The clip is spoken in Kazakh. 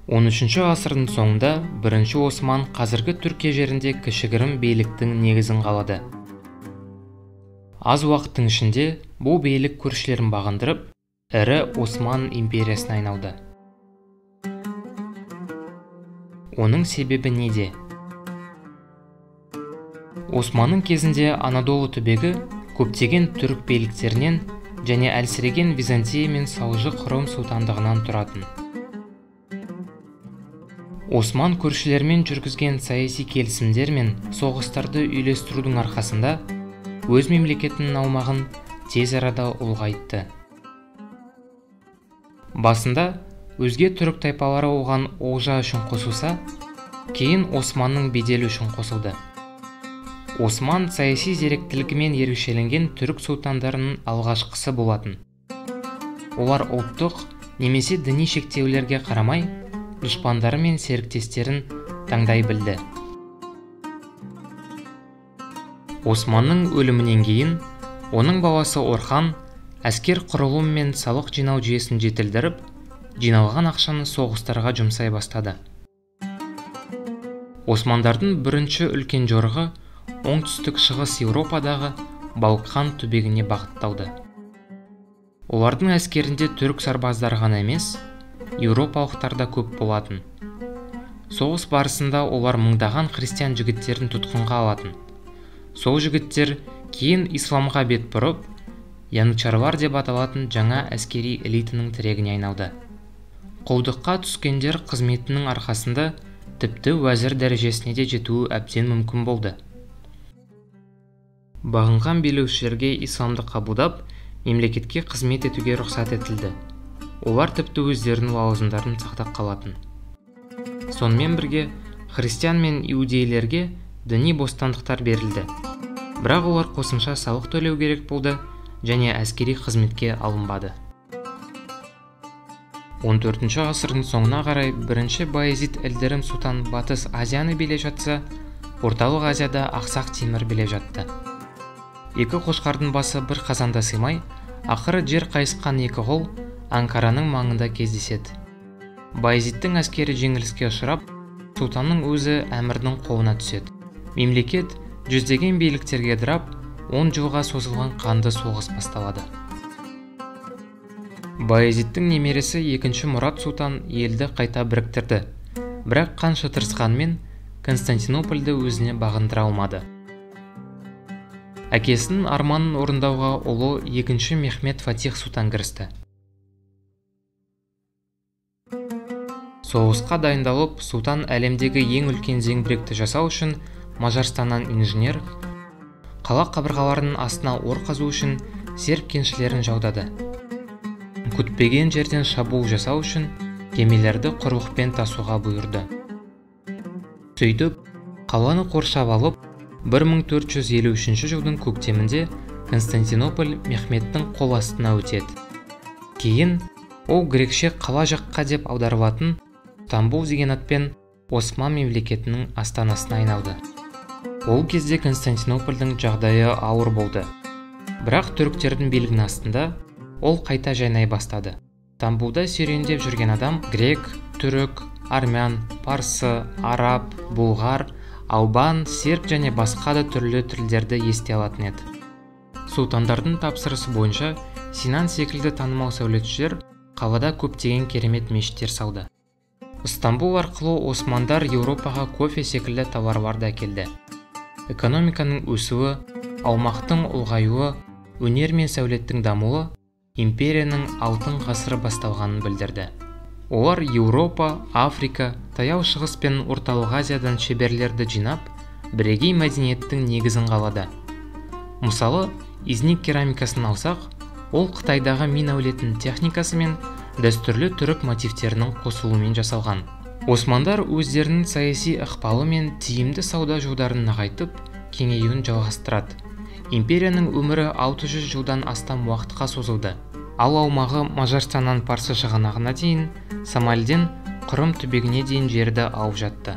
13 ғасырдың соңында 1 Осман қазіргі Түркия жерінде кішігірім бейліктің негізін қалады. Аз уақыттың ішінде бұл бейлік көршілерін бағындырып, ірі Осман империясына айналды. Оның себебі неде? Османның кезінде Анадолу түбегі көптеген түрік бейліктерінен және әлсіреген Византия мен Салжұқ Рим сұлтандығынан тұратын. Осман көршілермен жүргізген саяси келісімдер мен соғыстарды үйлестірудің арқасында өз мемлекетінің аумағын тез арада ұлғайтты. Басында өзге түрік тайпалары оған олжа үшін қосылса, кейін Османның беделі үшін қосылды. Осман саяси зеректілігімен ерекшеленген түрік сұлтандарының алғашқысы болатын. Олар ұлттық немесе діни шектеулерге қарамай, дұшпандары мен серіктестерін таңдай білді. Османның өлімінен кейін, оның баласы Орхан әскер құрылым мен салық жинау жүйесін жетілдіріп, жиналған ақшаны соғыстарға жұмсай бастады. Османдардың бірінші үлкен жорығы оңтүстік шығыс Еуропадағы Балқан түбегіне бағытталды. Олардың әскерінде түрік сарбаздары ғана емес, еуропалықтар да көп болатын. Соғыс барысында олар мыңдаған христиан жігіттерін тұтқынға алатын. Сол жігіттер кейін исламға бет бұрып, янычарлар деп аталатын жаңа әскери элитаның тірегіне айналды. Құлдыққа түскендер қызметінің арқасында тіпті уәзір дәрежесіне де жетуі әбден мүмкін болды. Бағынған билеушілерге исламды қабылдап, мемлекетке қызмет етуге рұқсат етілді. Олар тіпті өздерінің лауазымдарын сақтап қалатын. Сонымен бірге, христиан мен иудейлерге діни бостандықтар берілді. Бірақ олар қосымша салық төлеу керек болды және әскери қызметке алынбады. 14 ғасырдың соңына қарай бірінші Баязид Элдерім сұлтан Батыс Азияны билеп жатса, Орталық Азияда Ақсақ Темір билеп жатты. Екі қошқардың басы бір қазанда сыймай, ақыры жер қайысқан екі қол Анкараның маңында кездеседі. Баязидтің әскері жеңіліске ұшырап, сұлтанның өзі әмірдің қолына түседі. Мемлекет жүздеген бейліктерге дырап, 10 жылға созылған қанды соғыс басталады. Баязидтің немересі 2-ші Мұрат сұлтан елді қайта біріктірді, бірақ қанша тырысқанмен Константинопольді өзіне бағындыра алмады. Әкесінің арманын орындауға ұлы 2-ші Мехмет Фатих сұлтан кірісті. Соғысқа дайындалып, сұлтан әлемдегі ең үлкен зеңбіректі жасау үшін Мажарстаннан инженер, қала қабырғаларының астына ор қазу үшін серб кеншілерін жалдады. Күтпеген жерден шабуыл жасау үшін кемелерді құрлықпен тасуға бұйырды. Сөйтіп, қаланы қоршап алып, 1453 жылдың көктемінде Константинополь Мехметтің қол астына өтеді. Кейін ол грекше қала жаққа деп аударылатын Стамбул деген атпен Осман мемлекетінің астанасына айналды. Ол кезде Константинопольдің жағдайы ауыр болды. Бірақ түріктердің билігінің астында ол қайта жайнай бастады. Стамбулда серуендеп жүрген адам грек, түрік, армян, парсы, араб, бұлғар, албан, серб және басқа да түрлі тілдерді ести алатын еді. Сұлтандардың тапсырысы бойынша Синан секілді танымал сәулетшілер қалада көптеген керемет мешіттер салды. Стамбул арқылы османдар Еуропаға кофе секілді тауарларды әкелді. Экономиканың өсуі, аумақтың ұлғаюы, өнер мен сәулеттің дамуы империяның алтын ғасыры басталғанын білдірді. Олар Еуропа, Африка, Таяу Шығыс пен Орталық Азиядан шеберлерді жинап, бірегей мәдениеттің негізін қалады. Мысалы, Изник керамикасын алсақ, ол Қытайдағы Мин әулетінің техникасы мен дәстүрлі түрік мотивтерінің қосылуымен жасалған. Османдар өздерінің саяси ықпалы мен тиімді сауда жолдарын нығайтып, кеңеюін жалғастырады. Империяның өмірі 600 жылдан астам уақытқа созылды. Ал аумағы Мажарстаннан Парсы шығанағына дейін, Самальден Қырым түбегіне дейін жерді алып жатты.